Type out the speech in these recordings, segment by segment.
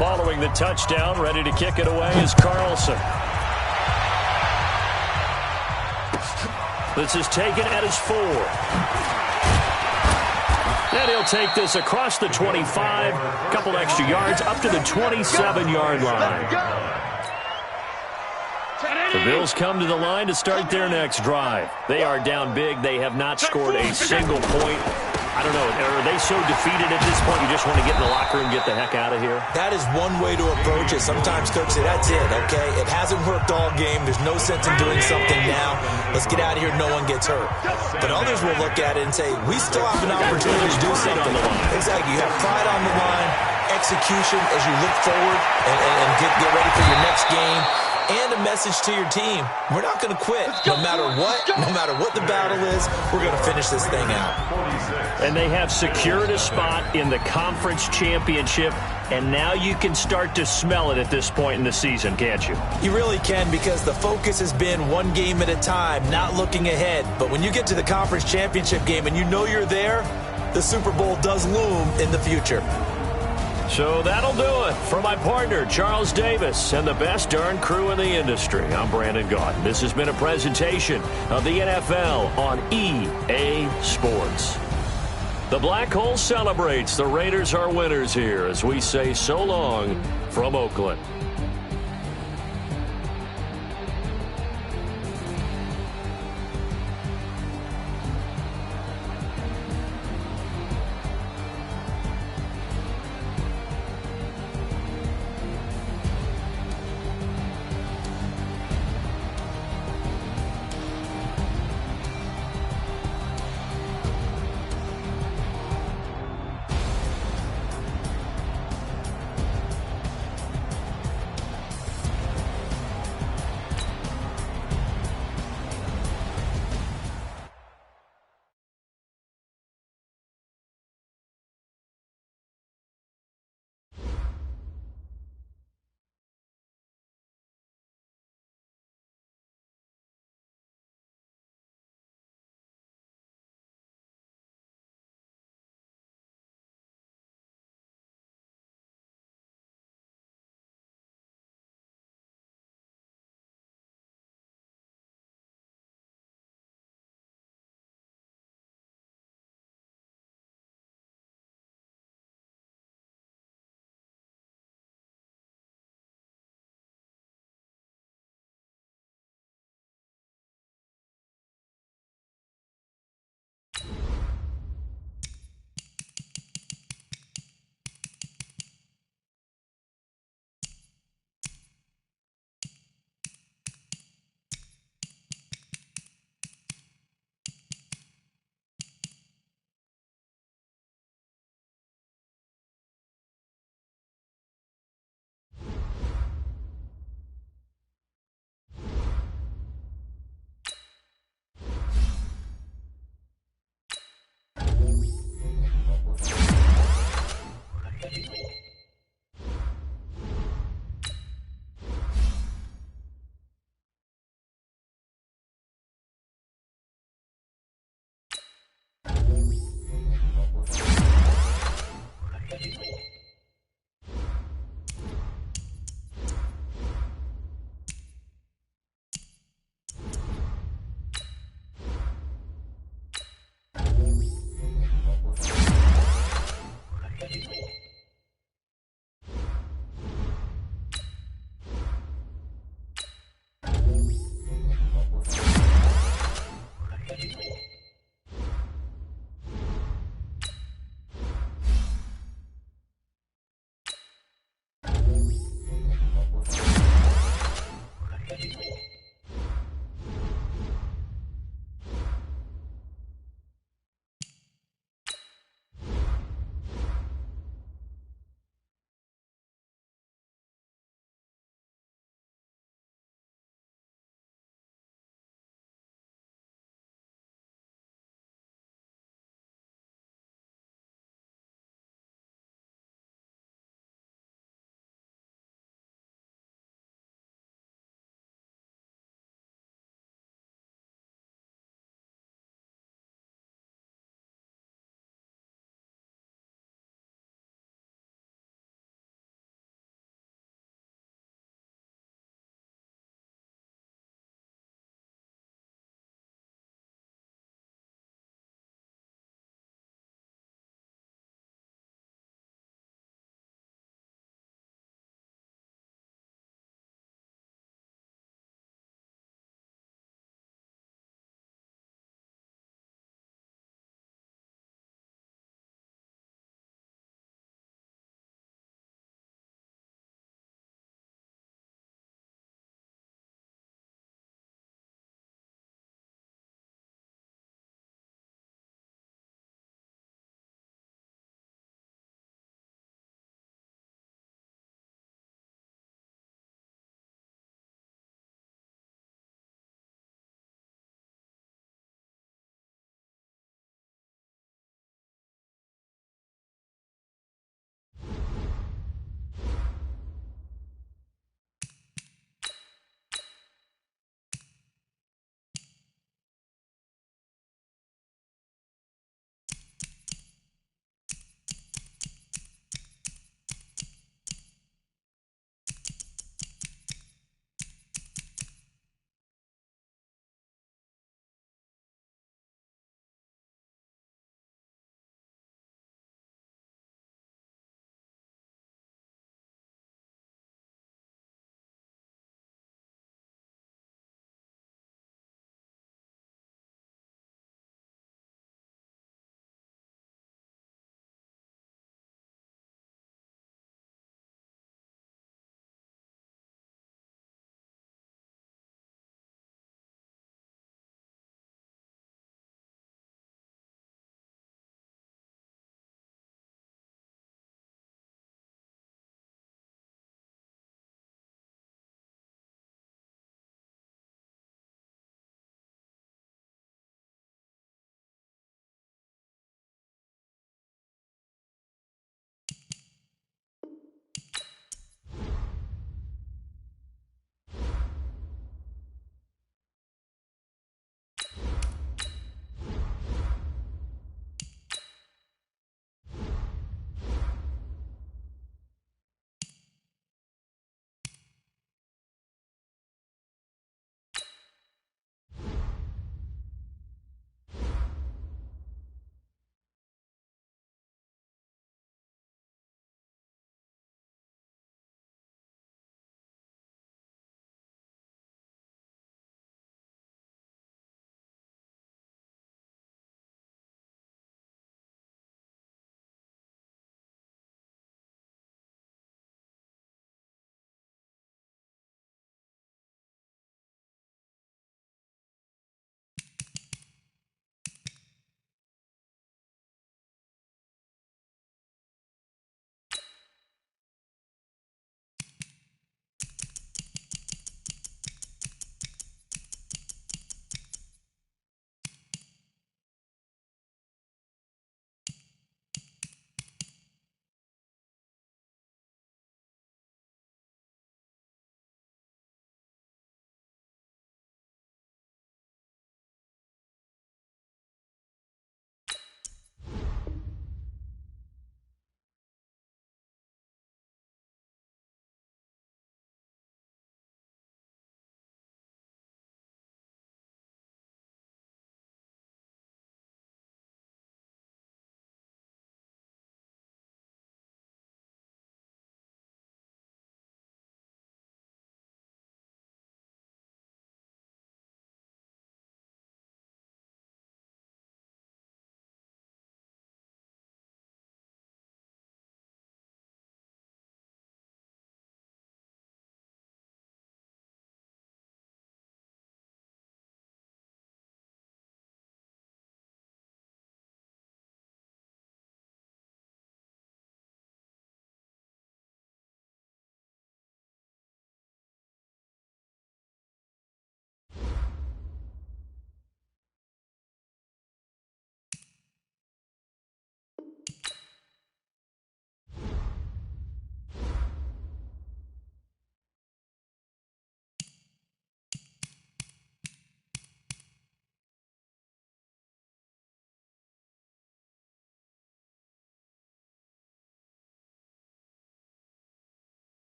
Following the touchdown, ready to kick it away is Carlson. This is taken at his 4. And he'll take this across the 25, a couple extra yards, up to the 27-yard line. The Bills come to the line to start their next drive. They are down big. They have not scored a single point. I don't know, are they so defeated at this point you just want to get in the locker room and get the heck out of here? That is one way to approach it. Sometimes Coach say, that's it, okay? It hasn't worked all game. There's no sense in doing something now. Let's get out of here. No one gets hurt. But others will look at it and say, we still have an opportunity to do something. Exactly. You have pride on the line, execution as you look forward and get ready for your next game. And a message to your team. We're not going to quit. No matter what the battle is, we're going to finish this thing out. And they have secured a spot in the conference championship, and now you can start to smell it at this point in the season, can't you? You really can, because the focus has been one game at a time, not looking ahead. But when you get to the conference championship game and you know you're there, the Super Bowl does loom in the future. So that'll do it. For my partner, Charles Davis, and the best darn crew in the industry, I'm Brandon Gaudin. This has been a presentation of the NFL on EA Sports. The Black Hole celebrates. The Raiders are winners here as we say so long from Oakland.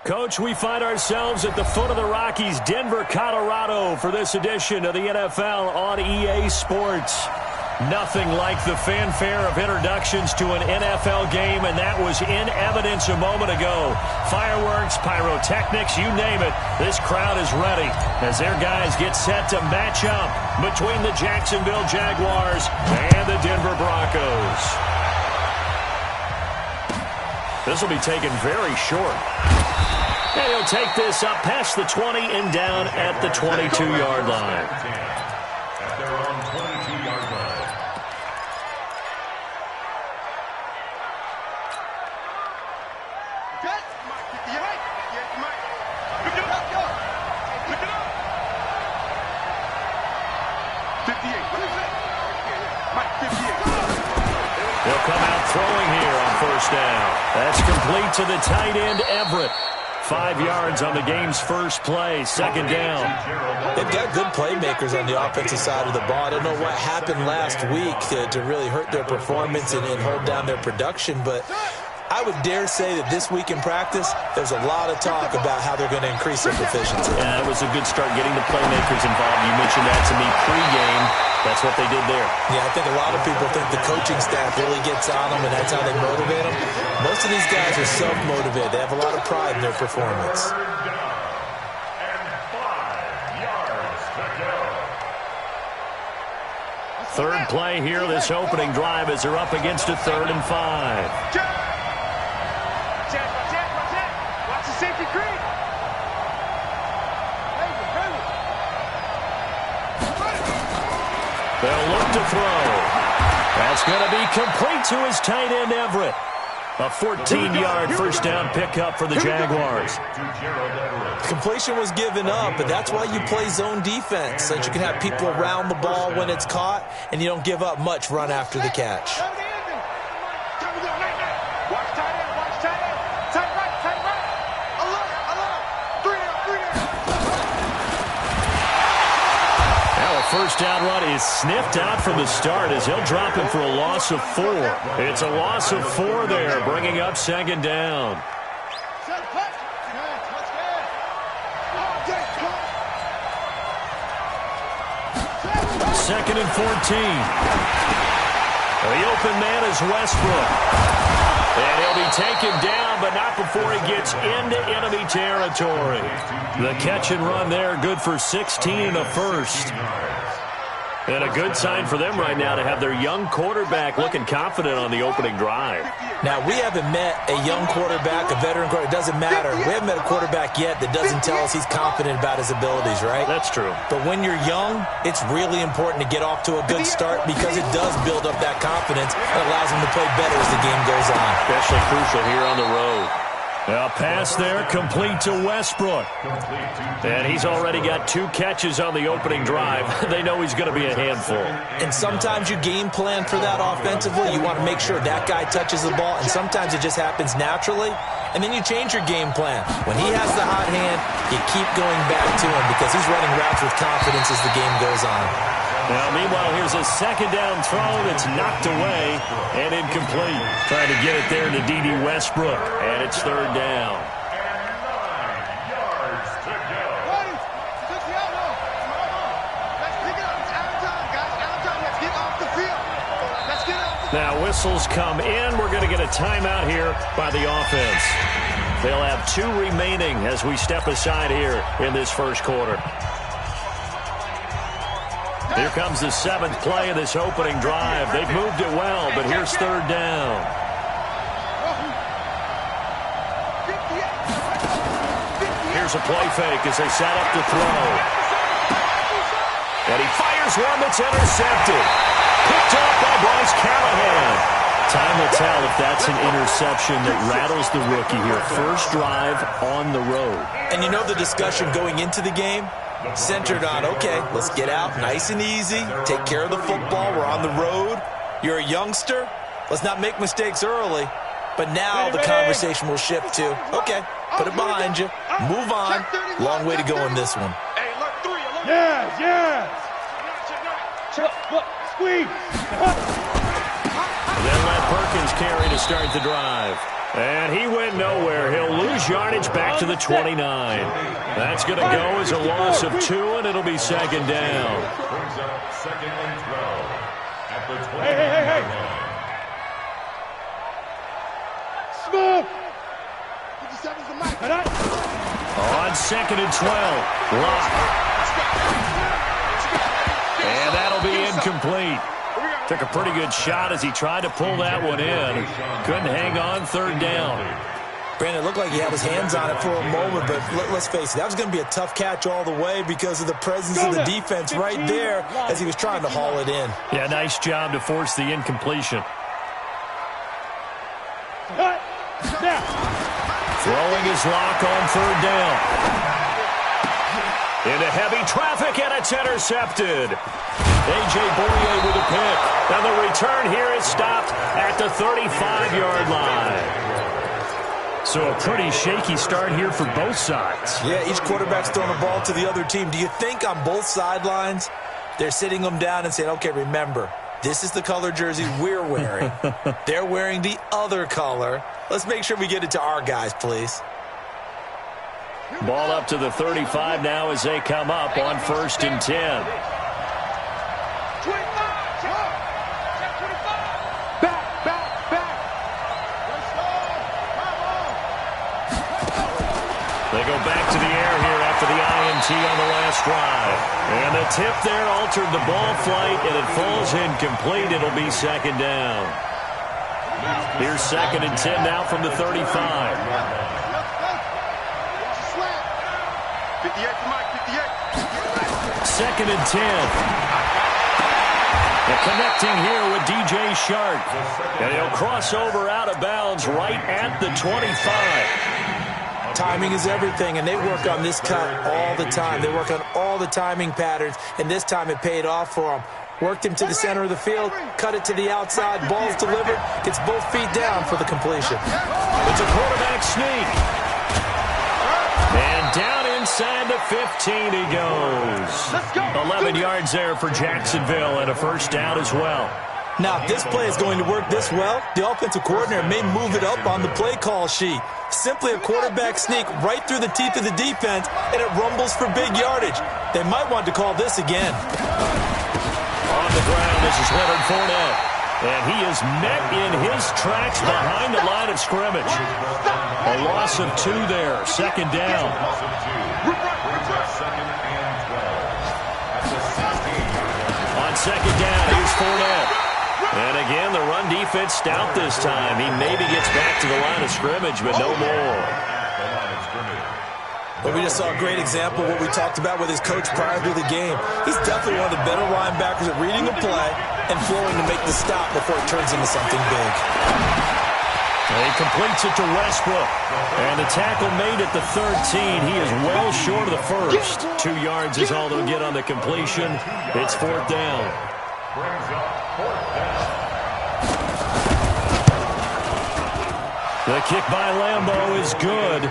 Coach, we find ourselves at the foot of the Rockies, Denver, Colorado, for this edition of the NFL on EA Sports. Nothing like the fanfare of introductions to an NFL game, and that was in evidence a moment ago. Fireworks, pyrotechnics, you name it. This crowd is ready as their guys get set to match up between the Jacksonville Jaguars and the Denver Broncos. This will be taken very short. And he'll take this up past the 20 and down at the 22-yard line. At their own 22-yard line. They'll come out throwing here on first down. That's complete to the tight end, Everett. 5 yards on the game's first play, second down. They've got good playmakers on the offensive side of the ball. I don't know what happened last week to really hurt their performance and hold down their production, but I would dare say that this week in practice, there's a lot of talk about how they're going to increase their proficiency. Yeah, it was a good start getting the playmakers involved. You mentioned that to me pregame. That's what they did there. Yeah, I think a lot of people think the coaching staff really gets on them, and that's how they motivate them. Most of these guys are self-motivated. They have a lot of pride in their performance. Third play here, this opening drive, as they're up against a 3rd and 5. Watch the safety creep. They'll look to throw. That's going to be complete to his tight end, Everett. A 14-yard first down pickup for the Jaguars. Completion was given up, but that's why you play zone defense, so that you can have people around the ball when it's caught, and you don't give up much run after the catch. First down run is sniffed out from the start as he'll drop him for a loss of 4. It's a loss of 4 there, bringing up second down. Second and 14. The open man is Westbrook. And he'll be taken down, but not before he gets into enemy territory. The catch and run there, good for 16 and a first. And a good sign for them right now to have their young quarterback looking confident on the opening drive. Now, we haven't met a young quarterback, a veteran quarterback. It doesn't matter. We haven't met a quarterback yet that doesn't tell us he's confident about his abilities, right? That's true. But when you're young, it's really important to get off to a good start because it does build up that confidence and allows him to play better as the game goes on. Especially crucial here on the road. A pass there complete to Westbrook. And he's already got 2 catches on the opening drive. They know he's going to be a handful. And sometimes you game plan for that offensively. You want to make sure that guy touches the ball. And sometimes it just happens naturally. And then you change your game plan. When he has the hot hand, you keep going back to him because he's running routes with confidence as the game goes on. Now, meanwhile, here's a second down throw that's knocked away and incomplete. Trying to get it there to D.D. Westbrook, and it's third down. Now, whistles come in. We're going to get a timeout here by the offense. They'll have 2 remaining as we step aside here in this first quarter. Here comes the 7th play of this opening drive. They've moved it well, but here's third down. Here's a play fake as they set up to throw. And he fires one that's intercepted. Picked up by Bryce Callahan. Time will tell if that's an interception that rattles the rookie here. First drive on the road. And you know the discussion going into the game? Centered on, okay, let's get out nice and easy, take care of the football, we're on the road, you're a youngster, let's not make mistakes early. But now the conversation will shift to, okay, put it behind you, move on, long way to go in this one. Yeah. Squeeze. Then let Perkins carry to start the drive. And he went nowhere. He'll lose gains yardage back to the 29. That's going to go as a loss of 2, and it'll be second down. Brings up 2nd and 12 at the 20. Hey. Smooth. On 2nd and 12. Lock. And that'll be incomplete. Took a pretty good shot as he tried to pull that one in. Couldn't hang on, 3rd down. Brandon, it looked like he had his hands on it for a moment, but let's face it, that was going to be a tough catch all the way because of the presence of the defense right there as he was trying to haul it in. Yeah, nice job to force the incompletion. Throwing his lock on 3rd down. Into heavy traffic, and it's intercepted. A.J. Boye with a pick. And the return here is stopped at the 35-yard line. So a pretty shaky start here for both sides. Yeah, each quarterback's throwing the ball to the other team. Do you think on both sidelines they're sitting them down and saying, okay, remember, this is the color jersey we're wearing. They're wearing the other color. Let's make sure we get it to our guys, please. Ball up to the 35 now as they come up on 1st and 10. They go back to the air here after the INT on the last drive. And the tip there altered the ball flight, and it falls incomplete. It'll be second down. Here's 2nd and 10 now from the 35. 2nd and 10. And connecting here with DJ Shark. And he'll cross over out of bounds right at the 25. Timing is everything, and they work on this cut all the time. They work on all the timing patterns, and this time it paid off for them. Worked him to the center of the field, cut it to the outside, ball's delivered, gets both feet down for the completion. It's a quarterback sneak. And down inside the 15 he goes. 11 yards there for Jacksonville, and a 1st down as well. Now, if this play is going to work this well, the offensive coordinator may move it up on the play call sheet. Simply a quarterback sneak right through the teeth of the defense, and it rumbles for big yardage. They might want to call this again. On the ground, this is Leonard Fournette. And he is met in his tracks behind the line of scrimmage. A loss of 2 there, 2nd down. On 2nd down, here's Fournette. And again, the run defense stout this time. He maybe gets back to the line of scrimmage, but no more. But we just saw a great example of what we talked about with his coach prior to the game. He's definitely one of the better linebackers at reading a play and flowing to make the stop before it turns into something big. He completes it to Westbrook. And the tackle made at the 13. He is well short of the first. 2 yards is all they'll get on the completion. It's 4th down. The kick by Lambeau is good.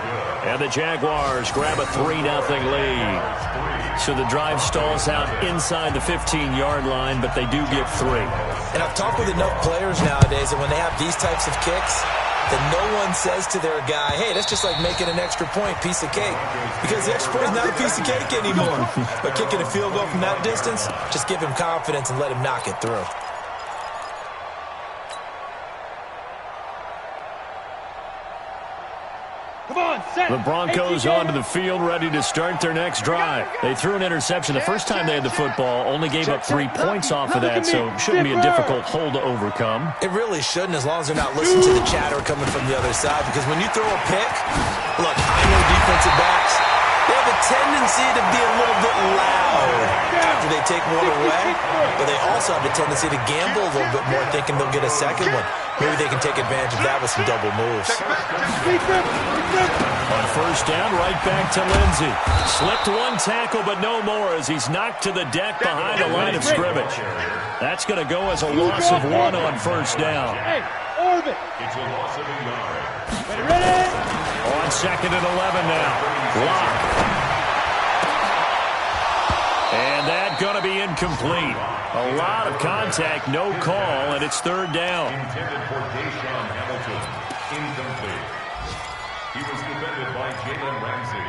And the Jaguars grab a 3-0 lead. So the drive stalls out inside the 15-yard line, but they do get 3. And I've talked with enough players nowadays that when they have these types of kicks, that no one says to their guy, hey, that's just like making an extra point, piece of cake. Because the extra point is not a piece of cake anymore. But kicking a field goal from that distance, just give him confidence and let him knock it through. The Broncos onto the field, ready to start their next drive. They threw an interception the first time they had the football, only gave up 3 points off of that, so it shouldn't be a difficult hole to overcome. It really shouldn't, as long as they're not listening to the chatter coming from the other side, because when you throw a pick, look, I know defensive backs, they have a tendency to be a little bit loud after they take one away, but they also have a tendency to gamble a little bit more, thinking they'll get a second one. Maybe they can take advantage of that with some double moves. On 1st down, right back to Lindsey. Slipped 1 tackle, but no more as he's knocked to the deck behind the line of scrimmage. That's going to go as a loss of 1 on 1st down. It's a loss of a yard. On 2nd and 11 now. Lock. And that's going to be incomplete. A lot of contact, no call, and it's 3rd down. Intended for Deshaun Hamilton. Incomplete. He was defended by Jalen Ramsey.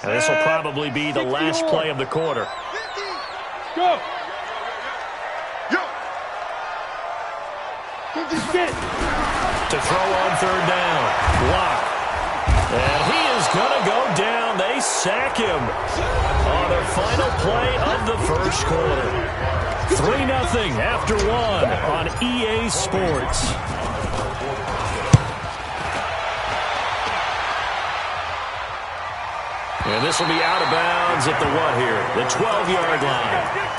And this will probably be the last play of the quarter. Go. To throw on third down. Block. And he is going to go down. They sack him on their final play of the first quarter. 3-0 after 1 on EA Sports. And this will be out of bounds at the what here? The 12-yard line.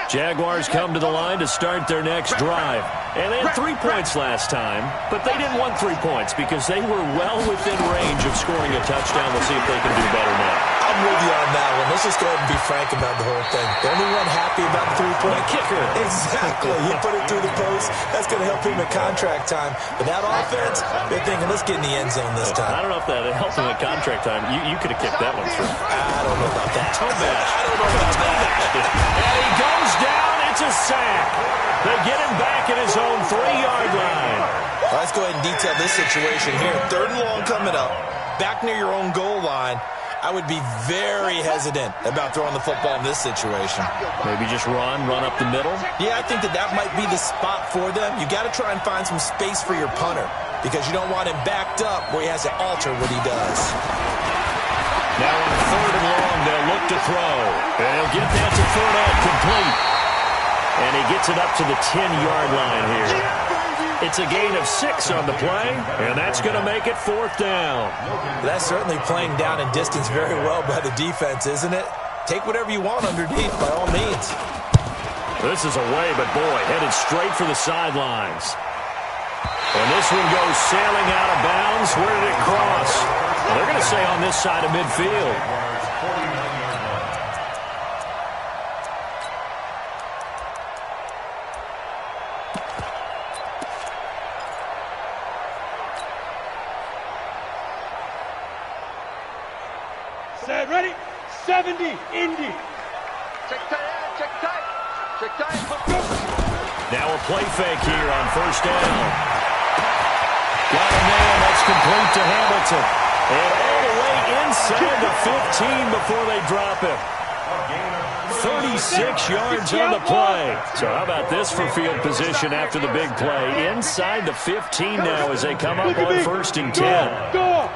Jaguars come to the line to start their next drive. And they had 3 points last time, but they didn't want 3 points because they were well within range of scoring a touchdown. We'll see if they can do better now. I'm with you on that one. Let's just go ahead and be frank about the whole thing. The only one happy about the 3-point kicker. Exactly. He put it through the post. That's going to help him at contract time. But that offense, they're thinking, let's get in the end zone this time. I don't know if that helped him at contract time. You could have kicked that one through. I don't know about that. Toe bash. I don't know about that. And he goes down. It's a sack. They get him back at his own 3-yard line. Well, let's go ahead and detail this situation here. 3rd and long coming up. Back near your own goal line. I would be very hesitant about throwing the football in this situation. Maybe just run up the middle? Yeah, I think that might be the spot for them. You got to try and find some space for your punter because you don't want him backed up where he has to alter what he does. Now on 3rd and long, they'll look to throw. And he'll get that to Fournette complete. And he gets it up to the 10-yard line here. It's a gain of 6 on the play, and that's going to make it 4th down. That's certainly playing down in distance very well by the defense, isn't it? Take whatever you want underneath, by all means. This is away, but boy, headed straight for the sidelines. And this one goes sailing out of bounds. Where did it cross? Well, they're going to say on this side of midfield. Set, ready? 70, Indy. Check tight. Now a play fake here on 1st down. Got a man. That's complete to Hamilton. And all the way inside the 15 before they drop him. 36 yards on the play. So how about this for field position after the big play? Inside the 15 now as they come up on 1st and 10. Go.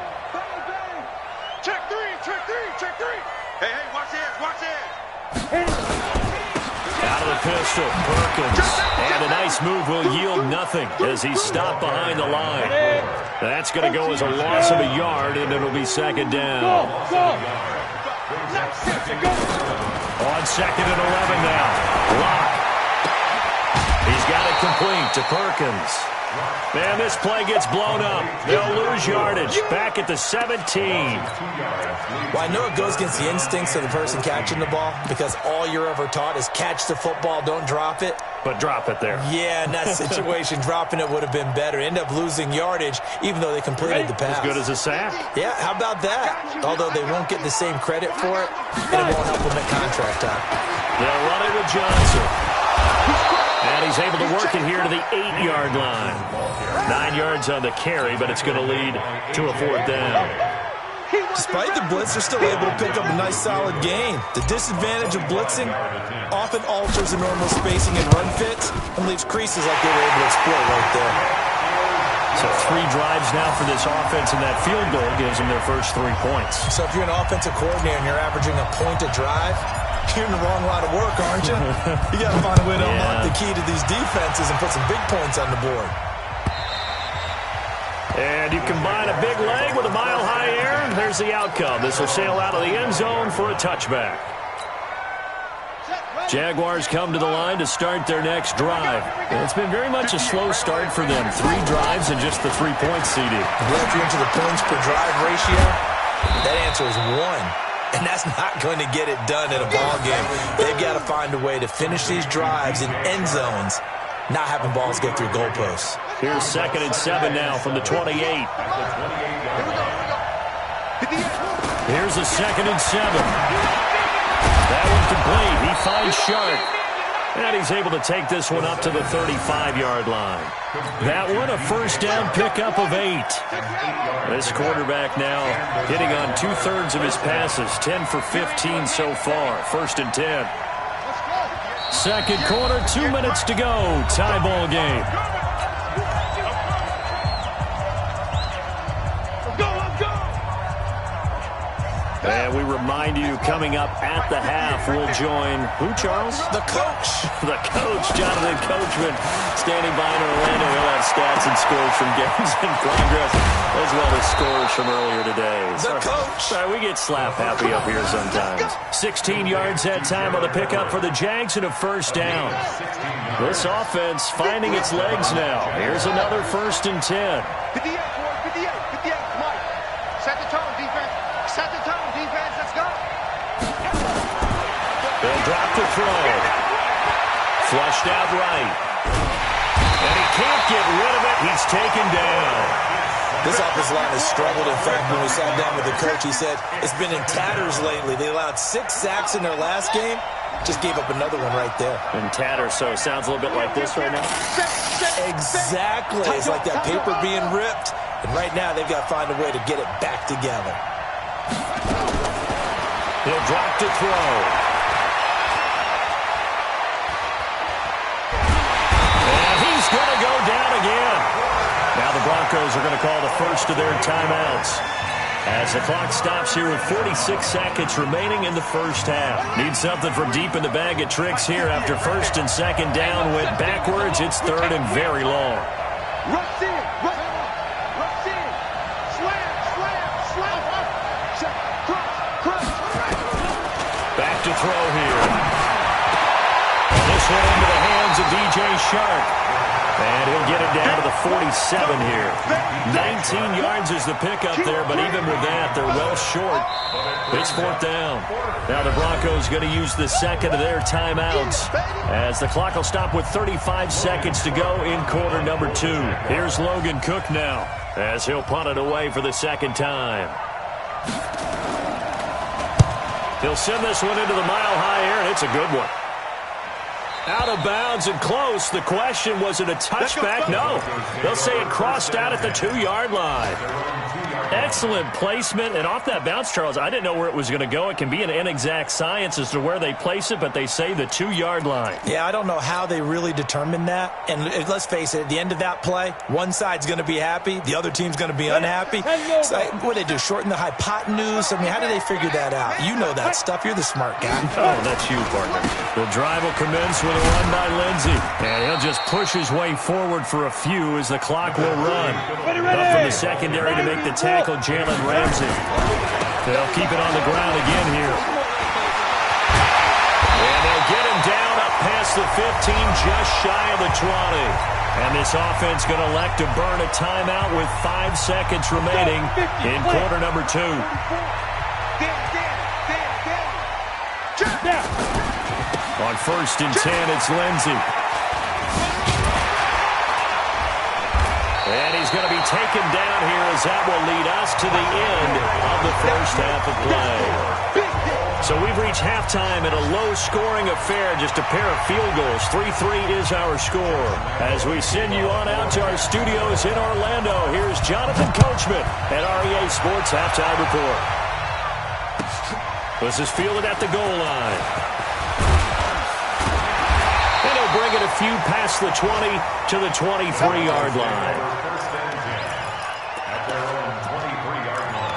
Check three. Hey, watch this. Out of the pistol, Perkins. And a nice move will yield nothing as he's stopped behind the line. That's going to go as a loss of a yard, and it'll be 2nd down. Go. On 2nd and 11 now. Lock. He's got it complete to Perkins. Man, this play gets blown up. They'll lose yardage. Back at the 17. Well, I know it goes against the instincts of the person catching the ball because all you're ever taught is catch the football, don't drop it. But drop it there. Yeah, in that situation, dropping it would have been better. End up losing yardage, even though they completed the pass. As good as a sack. Yeah, how about that? Although they won't get the same credit for it, and it won't help them at contract time. They'll run it with Johnson. And he's able to work it here to the 8-yard line. 9 yards on the carry, but it's going to lead to a 4th down. Despite the blitz, they're still able to pick up a nice solid gain. The disadvantage of blitzing often alters the normal spacing and run fits and leaves creases like they were able to exploit right there. So 3 drives now for this offense, and that field goal gives them their first 3 points. So if you're an offensive coordinator and you're averaging a point a drive, you're in the wrong line of work, aren't you? You got to find a way to unlock the key to these defenses and put some big points on the board. And you combine a big leg with a mile-high air, and there's the outcome. This will sail out of the end zone for a touchback. Jaguars come to the line to start their next drive. And it's been very much a slow start for them. 3 drives and just the 3 points, CD. If you're into the points per drive ratio, that answer is 1. And that's not going to get it done in a ball game. They've got to find a way to finish these drives in end zones not having balls get through goalposts. Here's 2nd and 7 now from the 28. Here's a 2nd and 7. That one complete. He finds Sharp. And he's able to take this one up to the 35-yard line. That one, a first down pickup of 8. This quarterback now hitting on 2/3 of his passes, 10 for 15 so far. 1st and 10. Second quarter, 2 minutes to go. Tie ball game. And we remind you, coming up at the half, we'll join who, Charles? The coach. The coach, Jonathan Coachman, standing by in Orlando. He'll have stats and scores from games in progress, as well as scores from earlier today. The coach. Sorry, we get slap happy up here sometimes. 16 yards that time on the pickup for the Jags and a first down. This offense finding its legs now. Here's another 1st and 10. 58, 58, Mike. Set the tone, defense. Set the tone, defense. Let's go. They'll drop the throw. Flushed out right. And he can't get rid of it. He's taken down. This offensive line has struggled. In fact, when we sat down with the coach, he said it's been in tatters lately. They allowed 6 sacks in their last game. Just gave up another one right there. In tatters, so it sounds a little bit like this right now. Exactly. It's like that paper being ripped. And right now, they've got to find a way to get it back together. He'll drop to throw. And he's going to go down again. Now the Broncos are going to call the first of their timeouts, as the clock stops here with 46 seconds remaining in the first half. Need something from deep in the bag of tricks here after 1st and 2nd down. Went backwards. It's 3rd and very long. Rush in. Rush in. Slam. Crush. Back to throw here. And this one into the hands of DJ Shark. And he'll get it down to the 47 here. 19 yards is the pickup there, but even with that, they're well short. It's 4th down. Now the Broncos going to use the second of their timeouts, as the clock will stop with 35 seconds to go in quarter number 2. Here's Logan Cook now, as he'll punt it away for the 2nd time. He'll send this one into the mile-high air, and it's a good one. Out of bounds and close. The question, was it a touchback? No. They'll say it crossed out at the 2-yard line. Excellent placement. And off that bounce, Charles, I didn't know where it was going to go. It can be an inexact science as to where they place it, but they say the 2-yard line. Yeah, I don't know how they really determined that. And let's face it, at the end of that play, one side's going to be happy, the other team's going to be unhappy. So what do they do, shorten the hypotenuse? I mean, how do they figure that out? You know that stuff. You're the smart guy. Oh, that's you, partner. The drive will commence with a run by Lindsey. And he'll just push his way forward for a few as the clock will run. Up from the secondary to make the tackle, Jalen Ramsey. They'll keep it on the ground again here. And they'll get him down up past the 15, just shy of the 20. And this offense going to elect to burn a timeout with 5 seconds remaining in quarter number 2. On 1st and 10, it's Lindsey. And he's going to be taken down here, as that will lead us to the end of the first half of play. So we've reached halftime in a low-scoring affair, just a pair of field goals. 3-3 is our score. As we send you on out to our studios in Orlando, here's Jonathan Coachman at REA Sports Halftime Report. This is fielded at the goal line. And he'll bring it a few past the 20 to the 23-yard line. At their own 23-yard line.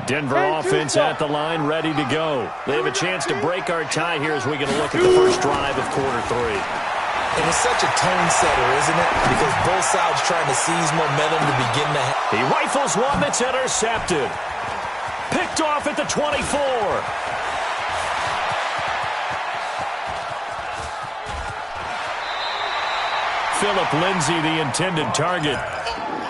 Denver offense at the line, ready to go. They have a chance to break our tie here as we get a look at the first drive of quarter 3. And it's such a tone setter, isn't it? Because both sides trying to seize momentum to begin to... He rifles one that's intercepted. Picked off at the 24. Philip Lindsay, the intended target.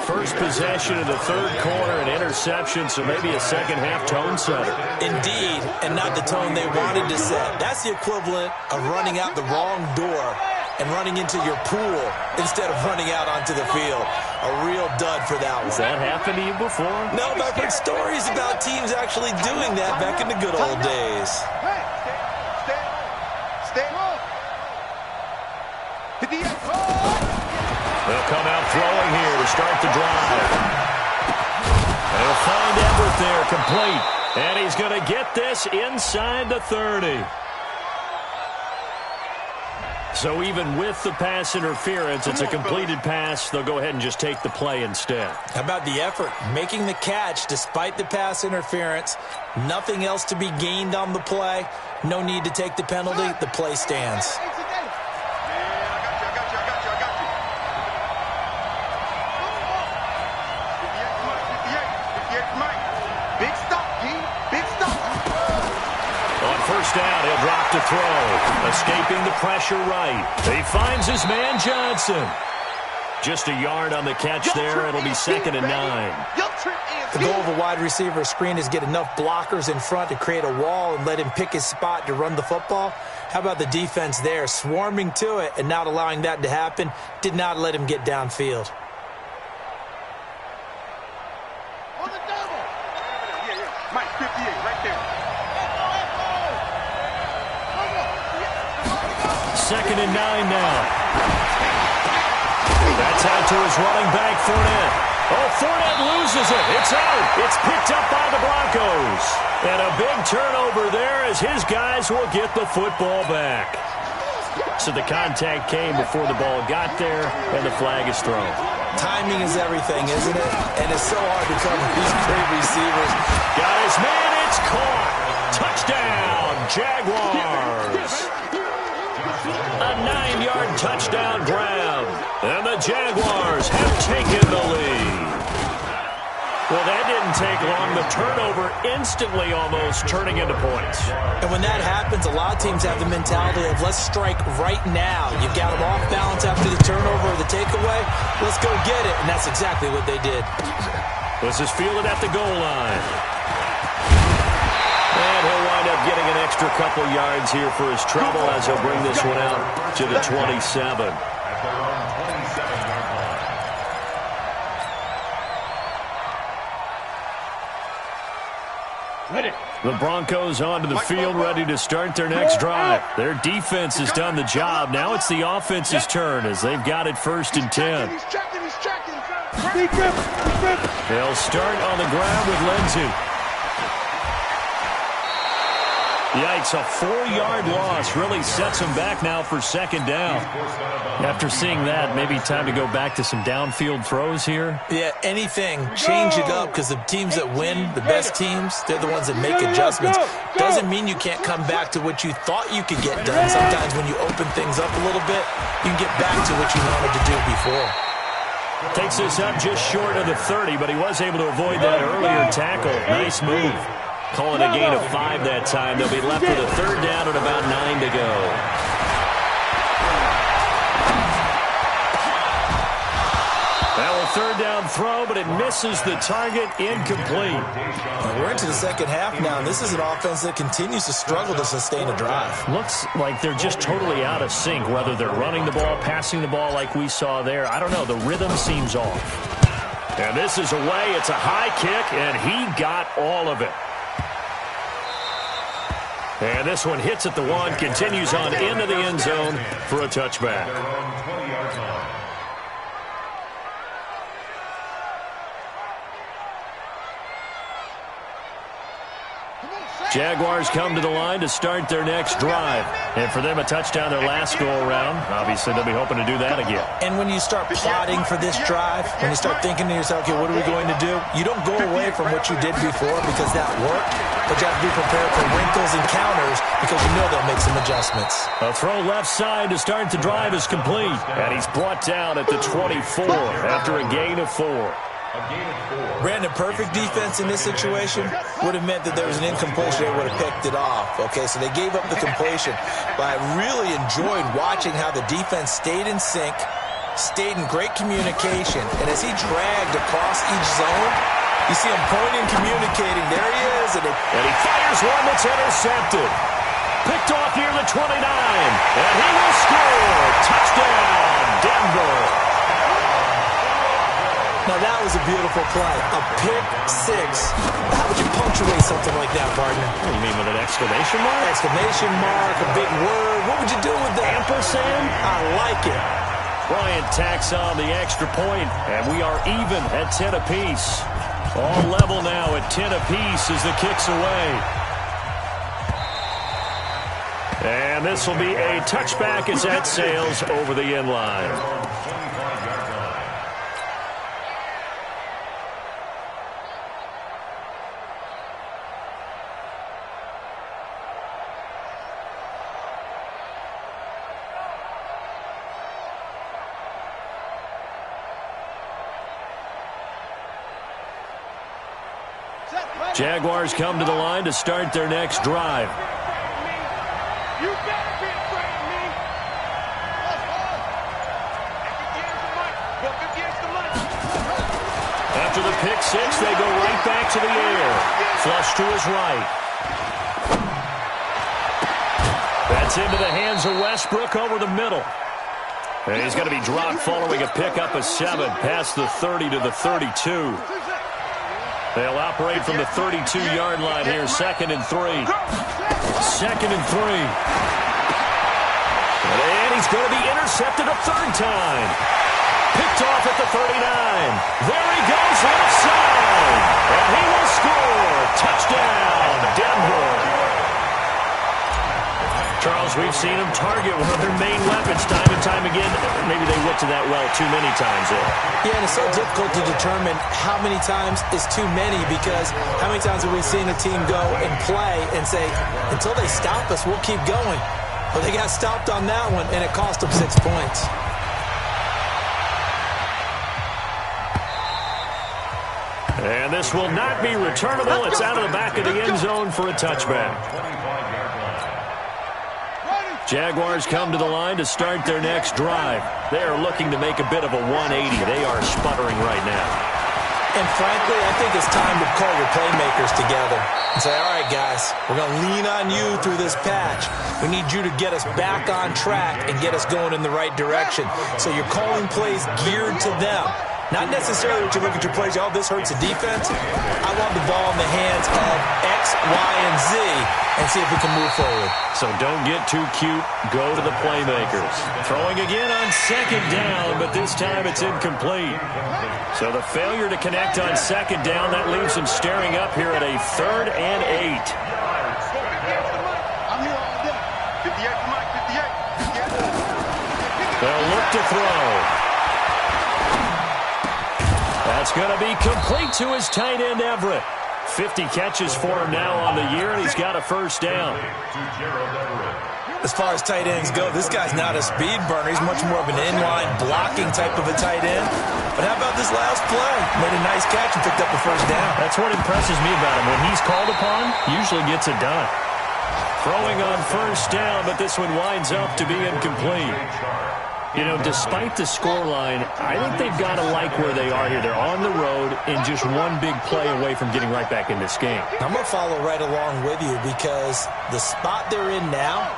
First possession of the third quarter, an interception, so maybe a second-half tone setter. Indeed, and not the tone they wanted to set. That's the equivalent of running out the wrong door and running into your pool instead of running out onto the field. A real dud for that one. Has that happened to you before? No, but I've heard stories about teams actually doing that back in the good old days. Stay. Hit the end. They'll come out throwing here to start the drive. They'll find Everett there, complete. And he's going to get this inside the 30. So even with the pass interference, it's a completed pass. They'll go ahead and just take the play instead. How about the effort? Making the catch despite the pass interference. Nothing else to be gained on the play. No need to take the penalty. The play stands. Down, he'll drop to throw. Escaping the pressure right. He finds his man Johnson. Just a yard on the catch there. It'll be 2nd and 9. The goal of a wide receiver screen is get enough blockers in front to create a wall and let him pick his spot to run the football. How about the defense there, swarming to it and not allowing that to happen? Did not let him get downfield. On the double. Yeah. Mike, 58, right there. 2nd and 9 now. That's out to his running back, Fournette. Oh, Fournette loses it. It's out. It's picked up by the Broncos. And a big turnover there as his guys will get the football back. So the contact came before the ball got there, and the flag is thrown. Timing is everything, isn't it? And it's so hard to cover these great receivers. Got his man. It's caught. Touchdown, Jaguars. A 9-yard touchdown grab. And the Jaguars have taken the lead. Well, that didn't take long. The turnover instantly almost turning into points. And when that happens, a lot of teams have the mentality of let's strike right now. You've got them off balance after the turnover or the takeaway. Let's go get it. And that's exactly what they did. This is fielded at the goal line. And he'll wind up getting an extra couple yards here for his trouble as he'll bring this one out to the 27. The Broncos onto the field, ready to start their next drive. Their defense has done the job. Now it's the offense's turn as they've got it 1st and 10. He's checking. They'll start on the ground with Lindsay. Yikes, a 4-yard loss really sets him back now for 2nd down. After seeing that, maybe time to go back to some downfield throws here. Yeah, anything. Change it up because the teams that win, the best teams, they're the ones that make adjustments. Doesn't mean you can't come back to what you thought you could get done. Sometimes when you open things up a little bit, you can get back to what you wanted to do before. Takes this up just short of the 30, but he was able to avoid that earlier tackle. Nice move. Calling a gain of 5 that time. They'll be left with a 3rd down and about 9 to go. That will 3rd down throw, but it misses the target, incomplete. We're into the 2nd half now, and this is an offense that continues to struggle to sustain a drive. Looks like they're just totally out of sync, whether they're running the ball, passing the ball like we saw there. I don't know. The rhythm seems off. And this is away. It's a high kick, and he got all of it. And this one hits at the 1, continues on into the end zone for a touchback. Jaguars come to the line to start their next drive. And for them, a touchdown their last go-around. Obviously, they'll be hoping to do that again. And when you start plotting for this drive, when you start thinking to yourself, okay, what are we going to do? You don't go away from what you did before because that worked, but you have to be prepared for wrinkles and counters because you know they'll make some adjustments. A throw left side to start the drive is complete. And he's brought down at the 24 after a gain of 4. Brandon, perfect defense in this situation would have meant that there was an incompletion. They would have picked it off. Okay, so they gave up the completion. But I really enjoyed watching how the defense stayed in sync, stayed in great communication, and as he dragged across each zone, you see him pointing, communicating. There he is. And he fires one that's intercepted. Picked off near the 29. And he will score. Touchdown, Denver. Now, that was a beautiful play. A pick six. How would you punctuate something like that, partner? What do you mean, with an exclamation mark? Exclamation mark, a big word. What would you do with that? Ampersand? I like it. Bryant tacks on the extra point, and we are even at 10 apiece. All level now at 10 apiece as the kick's away. And this will be a touchback as that sails over the end line. Jaguars come to the line to start their next drive. You better be afraid of me. After the pick six, they go right back to the air. Flush to his right. That's into the hands of Westbrook over the middle. And he's going to be dropped following a pickup of 7 past the 30 to the 32. They'll operate from the 32-yard line here, 2nd and 3. 2nd and 3. And he's going to be intercepted a 3rd time. Picked off at the 39. There he goes, left side. And he will score. Touchdown, Denver. Charles, we've seen him target one of their main weapons time and time again. Maybe they went to that well too many times there. Yeah, and it's so difficult to determine how many times is too many, because how many times have we seen a team go and play and say, until they stop us, we'll keep going. But they got stopped on that one, and it cost them 6 points. And this will not be returnable. It's out of the back of the end zone for a touchback. Jaguars come to the line to start their next drive. They are looking to make a bit of a 180. They are sputtering right now. And frankly, I think it's time to call your playmakers together and say, all right, guys, we're going to lean on you through this patch. We need you to get us back on track and get us going in the right direction. So you're calling plays geared to them. Not necessarily that you look at your plays, oh, this hurts the defense. I want the ball in the hands of X, Y, and Z and see if we can move forward. So don't get too cute. Go to the playmakers. Throwing again on 2nd down, but this time it's incomplete. So the failure to connect on 2nd down, that leaves him staring up here at a 3rd and 8. I'm here all day. 58, Mike, 58. They'll look to throw. That's going to be complete to his tight end, Everett. 50 catches for him now on the year, and he's got a 1st down. As far as tight ends go, this guy's not a speed burner. He's much more of an inline blocking type of a tight end. But how about this last play? Made a nice catch and picked up a 1st down. That's what impresses me about him. When he's called upon, usually gets it done. Throwing on 1st down, but this one winds up to be incomplete. You know, despite the scoreline, I think they've got to like where they are here. They're on the road and just one big play away from getting right back in this game. I'm going to follow right along with you, because the spot they're in now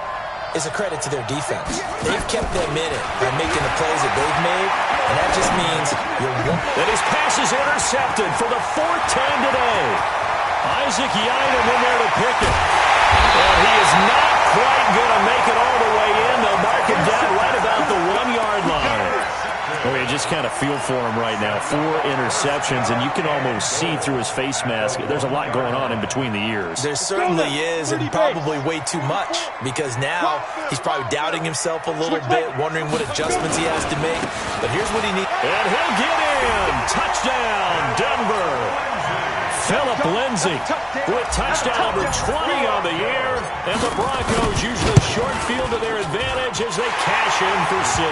is a credit to their defense. They've kept them in it by making the plays that they've made, and that just means you're one. And his pass is intercepted for the 4th time today. Isaac Yiadom in there to pick it. And he is not quite going to make it all the way in. They'll mark him down right about the 1-yard line. Oh, you just kind of feel for him right now. 4 interceptions, and you can almost see through his face mask. There's a lot going on in between the ears. There certainly is, and probably way too much, because now he's probably doubting himself a little bit, wondering what adjustments he has to make. But here's what he needs. And he'll get in. Touchdown, Denver. Phillip Lindsay with touchdown number 20 on the year. And the Broncos use the short field to their advantage as they cash in for 6.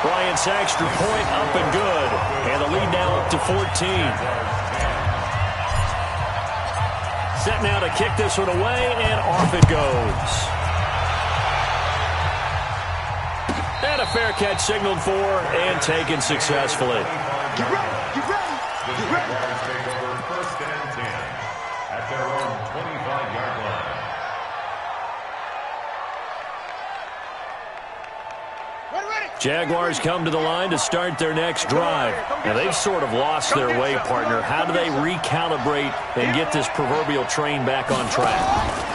Bryant's extra point up and good. And the lead now up to 14. Set now to kick this one away, and off it goes. And a fair catch signaled for and taken successfully. Get ready, get ready, The get ready. Jaguars take over 1st and 10 at their own 25-yard line. Jaguars come to the line to start their next drive. Now, they've sort of lost their way, partner. How do they recalibrate and get this proverbial train back on track?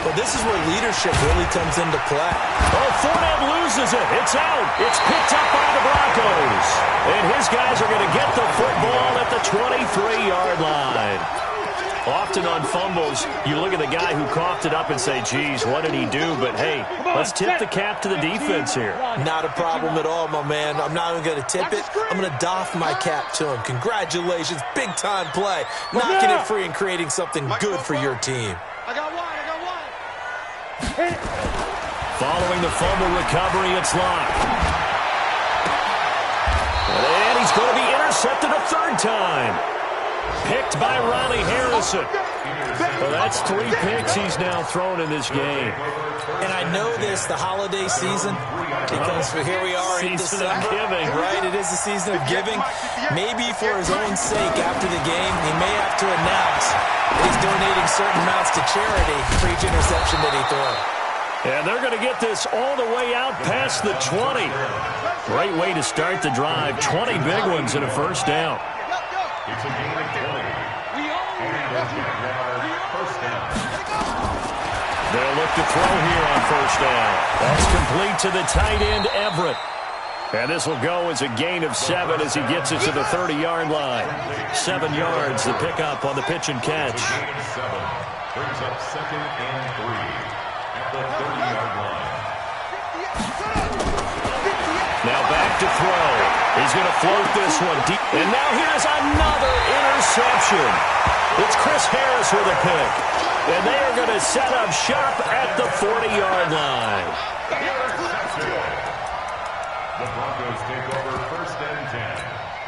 Well, this is where leadership really comes into play. Oh, Fournette loses it. It's out. It's picked up by the Broncos. And his guys are going to get the football at the 23-yard line. Often on fumbles, you look at the guy who coughed it up and say, geez, what did he do? But, hey, let's tip the cap to the defense here. Not a problem at all, my man. I'm not even going to tip it. I'm going to doff my cap to him. Congratulations. Big-time play. Knocking it free and creating something good for your team. I got one. Following the fumble recovery, it's locked. And he's going to be intercepted a third time. Picked by Ronnie Harrison. Well, that's 3 picks he's now thrown in this game. And I know this, the holiday season, because here we are in Season of December. giving. Right, it is the season of giving. Maybe for his own sake after the game, he may have to announce that he's donating certain amounts to charity for each interception that he throws. And they're going to get this all the way out past the 20. Great way to start the drive. 20 big ones and a first down. It's a gain of 20. And the Jaguars 1st down. They'll look to throw here on first down. That's complete to the tight end, Everett. And this will go as a gain of 7 as he gets it to the 30-yard line. 7 yards, the pickup on the pitch and catch. Gain of 7 brings up 2nd and 3 at the 30-yard line. Now back to throw. He's going to float this one deep. And now here's another interception. It's Chris Harris with a pick. And they are going to set up shop at the 40-yard line. The Broncos take over 1st and 10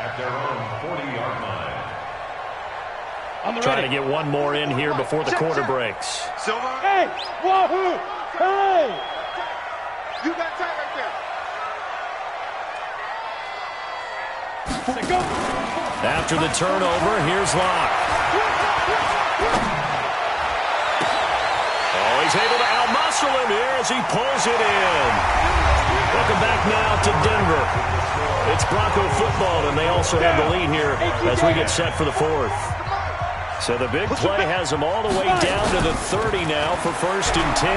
at their own 40-yard line. Trying to get one more in here before the quarter breaks. Silver. Hey, wahoo! Hey! You got tight right there. Go! After the turnover, here's Locke. Oh, he's able to outmuscle him here as he pulls it in. Welcome back now to Denver. It's Bronco football, and they also have the lead here as we get set for the 4th. So the big play has them all the way down to the 30 now for 1st and 10.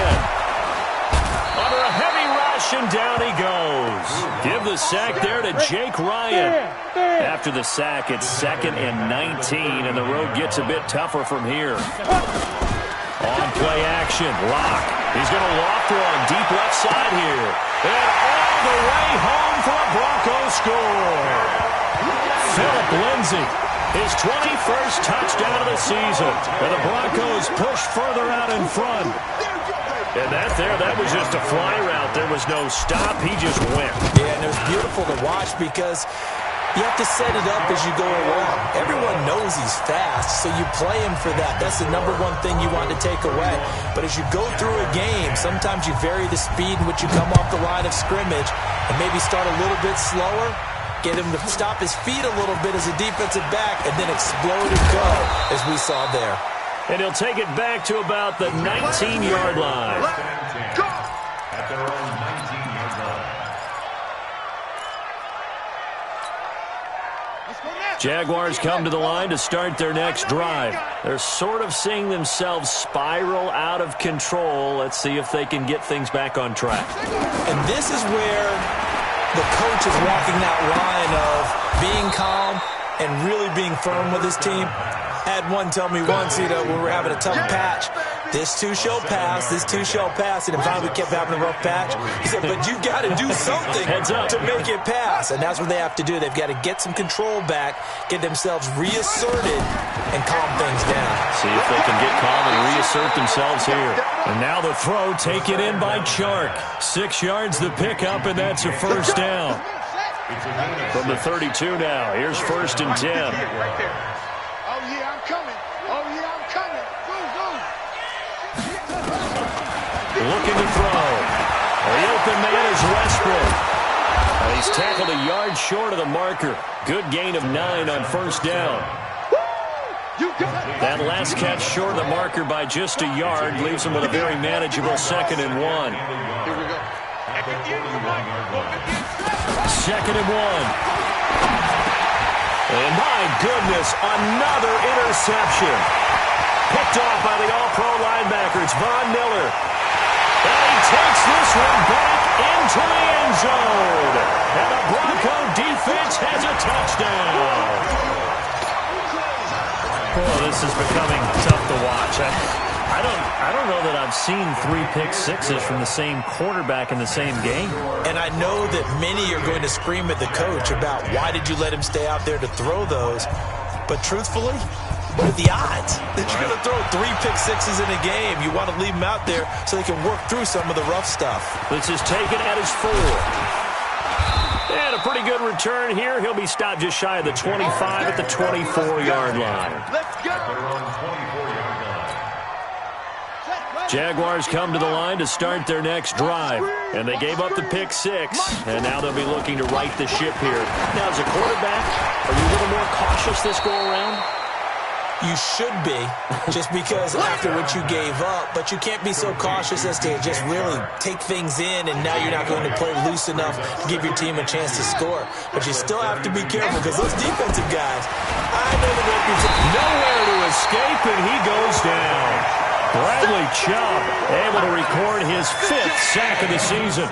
Under a heavy rush, and down he goes. Give the sack there to Jake Ryan. After the sack, it's 2nd and 19, and the road gets a bit tougher from here. On play action, Locke. He's going to loft one deep left side here. And all the way home for a Bronco score. Philip Lindsay, his 21st touchdown of the season. And the Broncos push further out in front. And that was just a fly route. There was no stop. He just went. Yeah, and it was beautiful to watch because you have to set it up as you go along. Everyone knows he's fast, so you play him for that. That's the #1 thing you want to take away. But as you go through a game, sometimes you vary the speed in which you come off the line of scrimmage and maybe start a little bit slower, get him to stop his feet a little bit as a defensive back, and then explode and go, as we saw there. And he'll take it back to about the 19-yard line. At their own 19-yard line. Jaguars come to the line to start their next drive. They're sort of seeing themselves spiral out of control. Let's see if they can get things back on track. And this is where the coach is walking that line of being calm and really being firm with his team. Had one tell me once, when we were having a tough patch, this too shall pass, this too shall pass, and finally we kept having a rough patch. He said, but you've got to do something to make it pass, and that's what they have to do. They've got to get some control back, get themselves reasserted, and calm things down. See if they can get calm and reassert themselves here. And now the throw taken in by Chark. 6 yards the pickup, and that's a first down. From the 32 now, here's 1st and 10. Oh, yeah, I'm coming. Oh, yeah, I'm coming. Looking to throw. The open man is Westbrook. He's tackled a yard short of the marker. Good gain of 9 on first down. That last catch short of the marker by just a yard leaves him with a very manageable 2nd and 1. Here we go. 2nd and 1. And my goodness, another interception. Picked off by the all-pro linebacker. It's Von Miller. And he takes this one back into the end zone. And the Bronco defense has a touchdown. Oh, this is becoming tough to watch. I don't know that I've seen 3 pick sixes from the same quarterback in the same game. And I know that many are going to scream at the coach about why did you let him stay out there to throw those. But truthfully, what are the odds that you're going to throw 3 pick sixes in a game? You want to leave him out there so they can work through some of the rough stuff. This is taken at his 4. And a pretty good return here. He'll be stopped just shy of the 25 at the 24-yard line. Let's go. Jaguars come to the line to start their next drive. And they gave up the pick 6. And now they'll be looking to right the ship here. Now, as a quarterback, are you a little more cautious this go-around? You should be, just because after what you gave up, but you can't be so cautious as to just really take things in, and now you're not going to play loose enough to give your team a chance to score. But you still have to be careful, because those defensive guys, I know the reputation. Nowhere to escape, and he goes down. Bradley Chubb able to record his 5th sack of the season.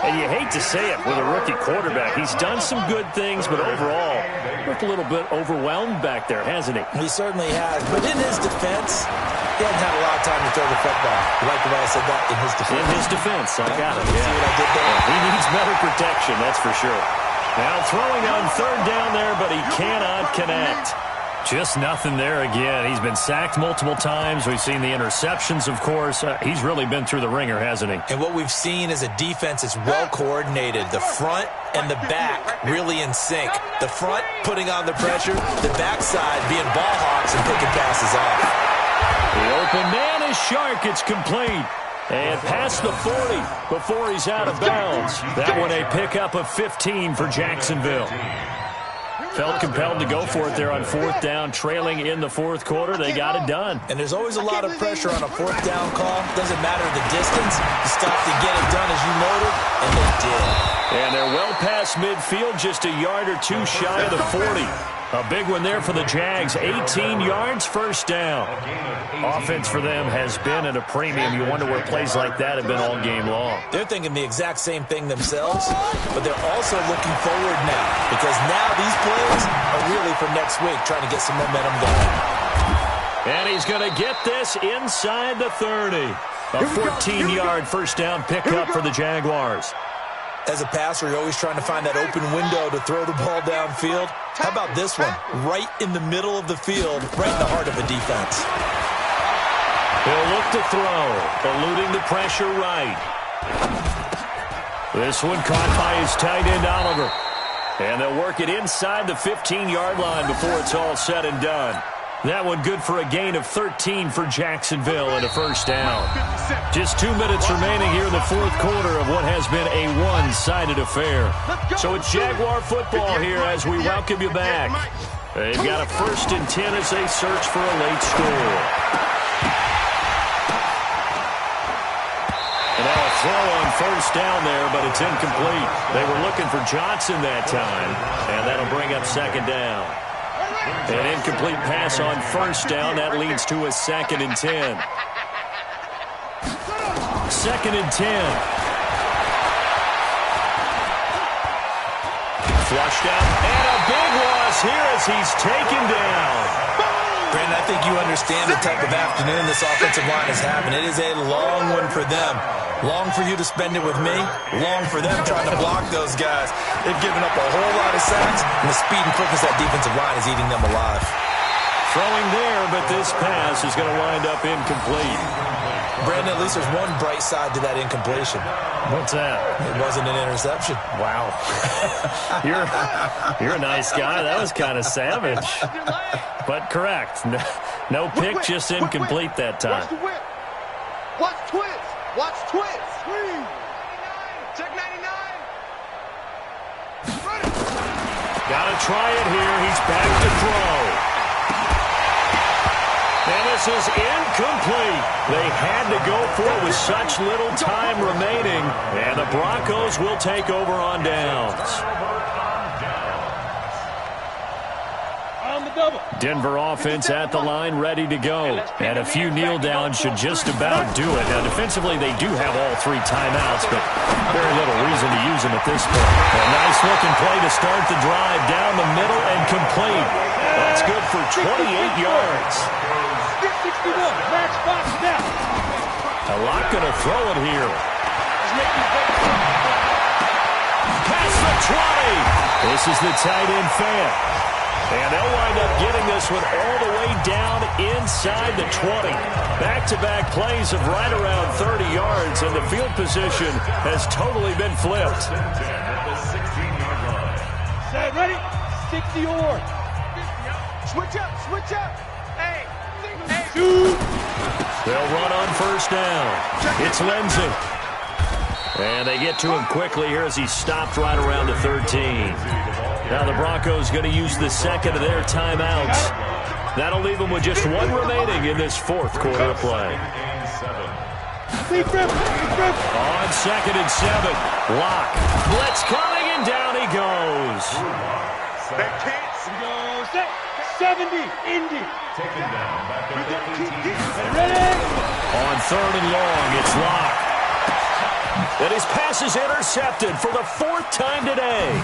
And you hate to say it with a rookie quarterback. He's done some good things, but overall, looked a little bit overwhelmed back there, hasn't he? He certainly has. But in his defense, he hasn't had a lot of time to throw the football. You like the way I said that? In his defense. In his defense, I got it. See what I did there? He needs better protection, that's for sure. Now throwing on 3rd down there, but he cannot connect. Just nothing there again. He's been sacked multiple times. We've seen the interceptions, of course. He's really been through the ringer, hasn't he? And what we've seen is a defense that's well coordinated. The front and the back really in sync. The front putting on the pressure, the backside being ball hawks and picking passes off. The open man is Shark. It's complete. And past the 40 before he's out of bounds. That one a pickup of 15 for Jacksonville. Felt compelled to go for it there on 4th down, trailing in the 4th quarter. They got it done. And there's always a lot of pressure on a 4th down call. Doesn't matter the distance. You stop to get it done as you loaded, and they did. And they're well past midfield, just a yard or 2 shy of the 40. A big one there for the Jags. 18 yards, 1st down. Offense for them has been at a premium. You wonder where plays like that have been all game long. They're thinking the exact same thing themselves, but they're also looking forward now, because now these plays are really for next week, trying to get some momentum going. And he's going to get this inside the 30. A 14-yard 1st down pickup for the Jaguars. As a passer, you're always trying to find that open window to throw the ball downfield. How about this one? Right in the middle of the field, right in the heart of a defense. He'll look to throw, eluding the pressure right. This one caught by his tight end, Oliver. And they'll work it inside the 15-yard line before it's all said and done. That one good for a gain of 13 for Jacksonville and a 1st down. Just 2 minutes remaining here in the 4th quarter of what has been a one-sided affair. So it's Jaguar football here as we welcome you back. They've got a 1st and 10 as they search for a late score. And now a throw on 1st down there, but it's incomplete. They were looking for Johnson that time, and that'll bring up 2nd down. An incomplete pass on 1st down. That leads to a 2nd and 10. 2nd and 10. Flushed out. And a big loss here as he's taken down. Brandon, I think you understand the type of afternoon this offensive line is having. It is a long one for them. Long for you to spend it with me. Long for them trying to block those guys. They've given up a whole lot of sacks, and the speed and quickness of that defensive line is eating them alive. Throwing there, but this pass is going to wind up incomplete. Brandon, at least there's one bright side to that incompletion. What's that? It wasn't an interception. Wow. You're a nice guy. That was kind of savage. But correct. No pick, just incomplete that time. Watch the whip. Watch twist. Watch twist. Check 99. Got to try it here. He's back to throw. And this is incomplete. They had to go for it with such little time remaining. And the Broncos will take over on downs. Denver offense at the line, ready to go. And a few kneel downs should just about do it. Now, defensively, they do have all 3 timeouts, but very little reason to use them at this point. A nice-looking play to start the drive down the middle and complete. That's good for 28 yards. 61, match box snap. A lot going to throw it here. Past the 20. This is the tight end fan. And they'll wind up getting this one all the way down inside the 20. Back-to-back plays of right around 30 yards, and the field position has totally been flipped. Set, ready? 60 or. Switch up, switch up. Hey. Shoot. They'll run on first down. It's Lindsey. And they get to him quickly here as he stopped right around the 13. Now the Broncos going to use the second of their timeouts. That'll leave them with just 1 remaining in this 4th quarter of play. On 2nd and 7. Lock. Blitz coming, and down he goes. 70, Indy. Taken down back at the 18. Ready? On 3rd and long, it's Lock. And his pass is intercepted for the 4th time today.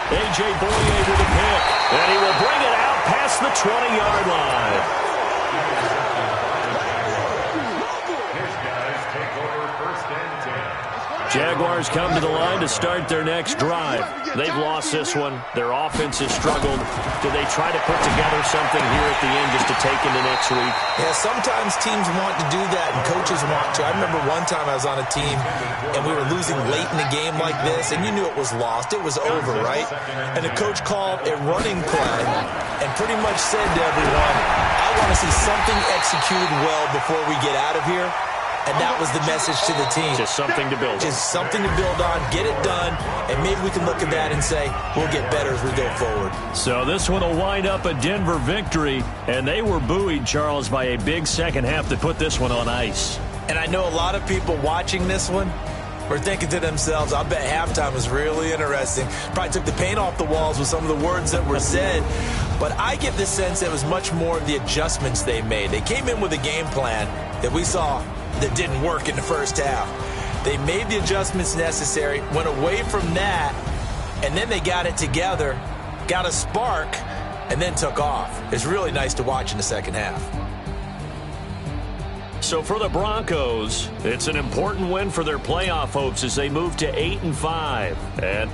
A.J. Boye with a pick, and he will bring it out past the 20-yard line. His guys take over 1st and 10. Jaguars come to the line to start their next drive. They've lost this one. Their offense has struggled. Do they try to put together something here at the end just to take into next week? Yeah, sometimes teams want to do that, and coaches want to. I remember one time I was on a team, and we were losing late in the game like this, and you knew it was lost. It was over, right? And the coach called a running play and pretty much said to everyone, I want to see something executed well before we get out of here. And that was the message to the team. Just something to build on. Just something to build on, get it done, and maybe we can look at that and say, we'll get better as we go forward. So this one will wind up a Denver victory, and they were buoyed, Charles, by a big second half to put this one on ice. And I know a lot of people watching this one were thinking to themselves, I bet halftime was really interesting. Probably took the paint off the walls with some of the words that were said. But I get the sense it was much more of the adjustments they made. They came in with a game plan that we saw that didn't work in the first half. They made the adjustments necessary, went away from that, and then they got it together, got a spark, and then took off. It's really nice to watch in the second half. So for the Broncos, it's an important win for their playoff hopes as they move to 8-5. And